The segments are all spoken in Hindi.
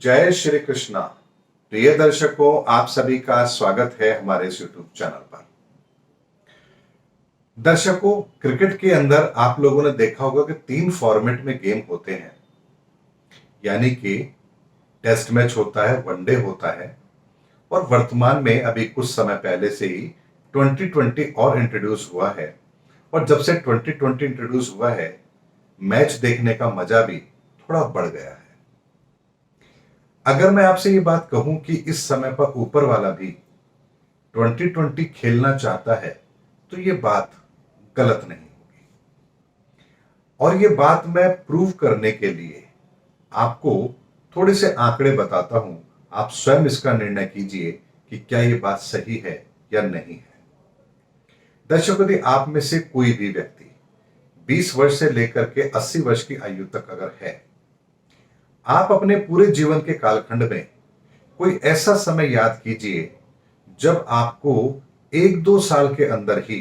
जय श्री कृष्णा। प्रिय दर्शकों, आप सभी का स्वागत है हमारे इस यूट्यूब चैनल पर। दर्शकों, क्रिकेट के अंदर आप लोगों ने देखा होगा कि 3 फॉर्मेट में गेम होते हैं, यानी कि टेस्ट मैच होता है, वनडे होता है और वर्तमान में अभी कुछ समय पहले से ही 2020 और इंट्रोड्यूस हुआ है। और जब से 2020 इंट्रोड्यूस हुआ है, मैच देखने का मजा भी थोड़ा बढ़ गया है। अगर मैं आपसे ये बात कहूं कि इस समय पर ऊपर वाला भी 2020 खेलना चाहता है, तो ये बात गलत नहीं होगी। और ये बात मैं प्रूव करने के लिए आपको थोड़े से आंकड़े बताता हूं। आप स्वयं इसका निर्णय कीजिए कि क्या ये बात सही है या नहीं है। दर्शकों, यदि आप में से कोई भी व्यक्ति 20 वर्ष से लेकर के 80 वर्ष की आयु तक अगर है, आप अपने पूरे जीवन के कालखंड में कोई ऐसा समय याद कीजिए जब आपको 1-2 साल के अंदर ही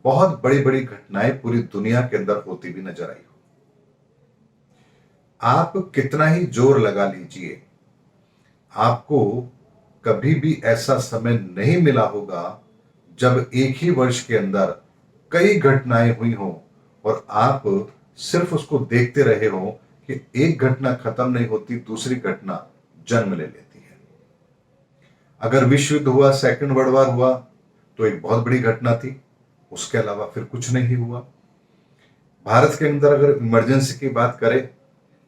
बहुत बड़ी बड़ी घटनाएं पूरी दुनिया के अंदर होती भी नजर आई हो। आप कितना ही जोर लगा लीजिए, आपको कभी भी ऐसा समय नहीं मिला होगा जब एक ही वर्ष के अंदर कई घटनाएं हुई हो और आप सिर्फ उसको देखते रहे हो कि एक घटना खत्म नहीं होती, दूसरी घटना जन्म ले लेती है। अगर विश्व युद्ध हुआ, सेकंड वर्ल्ड वॉर हुआ, तो एक बहुत बड़ी घटना थी, उसके अलावा फिर कुछ नहीं हुआ। भारत के अंदर अगर इमरजेंसी की बात करें,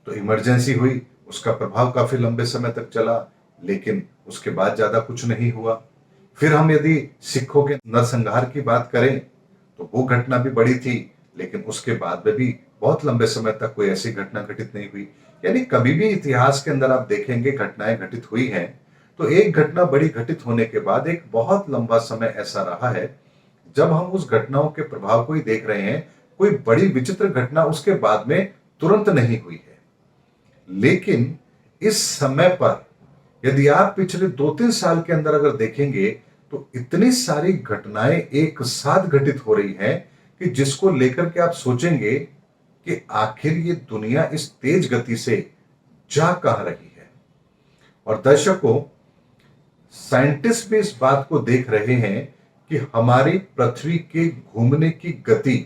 तो इमरजेंसी हुई, उसका प्रभाव काफी लंबे समय तक चला, लेकिन उसके बाद ज्यादा कुछ नहीं हुआ। फिर हम यदि सिखों के नरसंहार की बात करें, तो वो घटना भी बड़ी थी, लेकिन उसके बाद में भी बहुत लंबे समय तक कोई ऐसी घटना घटित नहीं हुई। यानी कभी भी इतिहास के अंदर आप देखेंगे घटनाएं घटित हुई हैं, तो एक घटना बड़ी घटित होने के बाद एक बहुत लंबा समय ऐसा रहा है जब हम उस घटनाओं के प्रभाव को ही देख रहे हैं। कोई बड़ी विचित्र घटना उसके बाद में तुरंत नहीं हुई है। लेकिन इस समय पर यदि आप पिछले 2-3 साल के अंदर अगर देखेंगे, तो इतनी सारी घटनाएं एक साथ घटित हो रही हैं कि जिसको लेकर के आप सोचेंगे कि आखिर ये दुनिया इस तेज गति से जा कहां रही है। और दर्शकों, साइंटिस्ट भी इस बात को देख रहे हैं कि हमारी पृथ्वी के घूमने की गति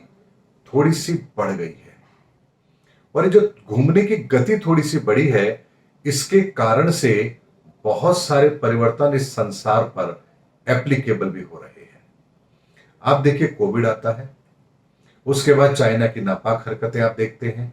थोड़ी सी बढ़ गई है। और ये जो घूमने की गति थोड़ी सी बढ़ी है, इसके कारण से बहुत सारे परिवर्तन इस संसार पर एप्लीकेबल भी हो रहे हैं। आप देखिए, कोविड आता है, उसके बाद चाइना की नापाक हरकतें आप देखते हैं,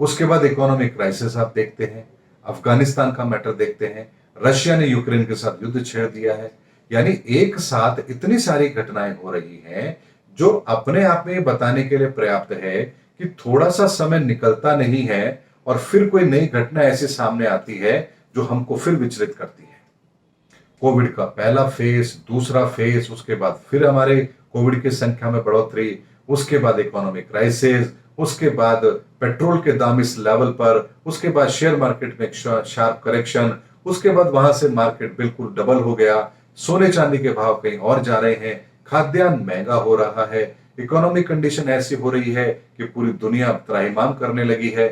उसके बाद इकोनॉमिक क्राइसिस आप देखते हैं, अफगानिस्तान का मैटर देखते हैं, रशिया ने यूक्रेन के साथ युद्ध छेड़ दिया है। यानी एक साथ इतनी सारी घटनाएं हो रही हैं जो अपने आप में ये बताने के लिए पर्याप्त है कि थोड़ा सा समय निकलता नहीं है और फिर कोई नई घटना ऐसे सामने आती है जो हमको फिर विचलित करती है। कोविड का पहला फेज, दूसरा फेज, उसके बाद फिर हमारे कोविड की संख्या में बढ़ोतरी, उसके बाद इकोनॉमिक क्राइसिस, उसके बाद पेट्रोल के दाम इस लेवल पर, उसके बाद शेयर मार्केट में शार्प करेक्शन, उसके बाद वहां से मार्केट बिल्कुल डबल हो गया, सोने चांदी के भाव कहीं और जा रहे हैं, खाद्यान्न महंगा हो रहा है, इकोनॉमिक कंडीशन ऐसी हो रही है कि पूरी दुनिया त्राहिमाम करने लगी है।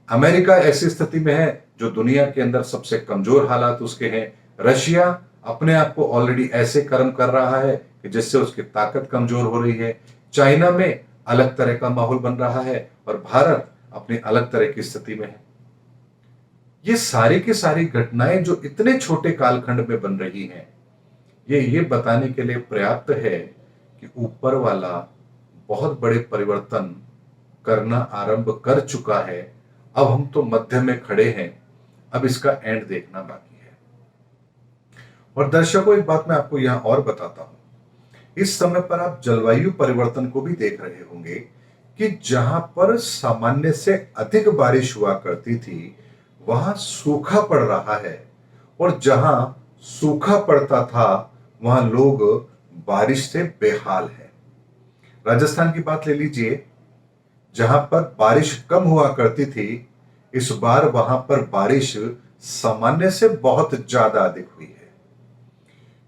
अमेरिका ऐसी स्थिति में है जो दुनिया के अंदर सबसे कमजोर हालात उसके हैं। रशिया अपने आप को ऑलरेडी ऐसे कर्म कर रहा है कि जिससे उसकी ताकत कमजोर हो रही है। चाइना में अलग तरह का माहौल बन रहा है और भारत अपनी अलग तरह की स्थिति में है। ये सारी की सारी घटनाएं जो इतने छोटे कालखंड में बन रही हैं, ये बताने के लिए पर्याप्त है कि ऊपर वाला बहुत बड़े परिवर्तन करना आरंभ कर चुका है। अब हम तो मध्य में खड़े हैं, अब इसका एंड देखना बाकी है। और दर्शकों, एक बात मैं आपको यहां और बताता हूं, इस समय पर आप जलवायु परिवर्तन को भी देख रहे होंगे कि जहां पर सामान्य से अधिक बारिश हुआ करती थी, वहां सूखा पड़ रहा है। और जहां सूखा पड़ता था, वहां लोग बारिश से बेहाल हैं। राजस्थान की बात ले लीजिए, जहां पर बारिश कम हुआ करती थी, इस बार वहां पर बारिश सामान्य से बहुत ज्यादा अधिक हुई है।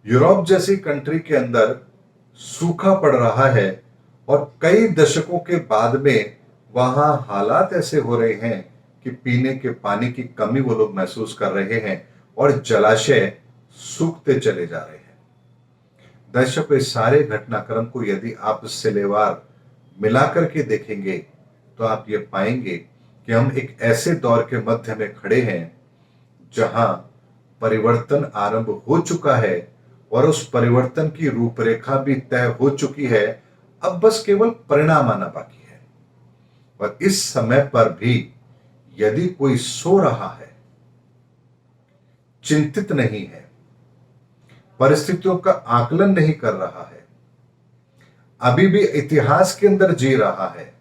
यूरोप जैसी कंट्री के अंदर सूखा पड़ रहा है और कई दशकों के बाद में वहां हालात ऐसे हो रहे हैं कि पीने के पानी की कमी वो लोग महसूस कर रहे हैं और जलाशय सूखते चले जा रहे हैं। दर्शकों, इस सारे घटनाक्रम को यदि आप सिलेवार मिलाकर के देखेंगे तो आप ये पाएंगे कि हम एक ऐसे दौर के मध्य में खड़े हैं जहां परिवर्तन आरंभ हो चुका है और उस परिवर्तन की रूपरेखा भी तय हो चुकी है। अब बस केवल परिणाम आना बाकी है। और इस समय पर भी यदि कोई सो रहा है, चिंतित नहीं है, परिस्थितियों का आकलन नहीं कर रहा है, अभी भी इतिहास के अंदर जी रहा है,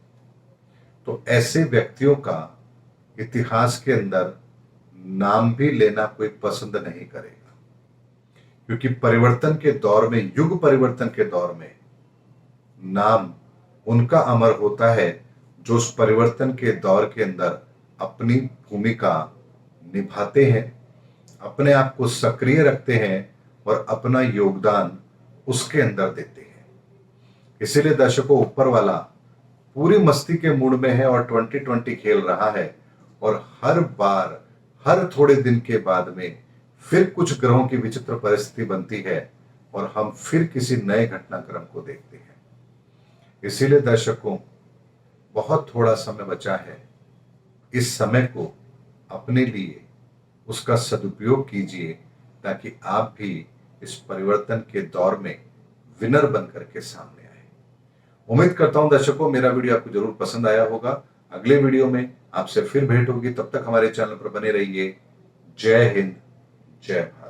तो ऐसे व्यक्तियों का इतिहास के अंदर नाम भी लेना कोई पसंद नहीं करेगा। क्योंकि परिवर्तन के दौर में, युग परिवर्तन के दौर में, नाम उनका अमर होता है जो उस परिवर्तन के दौर के अंदर अपनी भूमिका निभाते हैं, अपने आप को सक्रिय रखते हैं और अपना योगदान उसके अंदर देते हैं। इसीलिए दर्शकों, ऊपर वाला पूरी मस्ती के मूड में है और 2020 खेल रहा है और हर बार, हर थोड़े दिन के बाद में फिर कुछ ग्रहों की विचित्र परिस्थिति बनती है और हम फिर किसी नए घटनाक्रम को देखते हैं। इसीलिए दर्शकों, बहुत थोड़ा समय बचा है। इस समय को अपने लिए उसका सदुपयोग कीजिए ताकि आप भी इस परिवर्तन के दौर में विनर बनकर के सामने आए। उम्मीद करता हूं दर्शकों, मेरा वीडियो आपको जरूर पसंद आया होगा। अगले वीडियो में आपसे फिर भेंट होगी। तब तक हमारे चैनल पर बने रहिए। जय हिंद, जय भारत।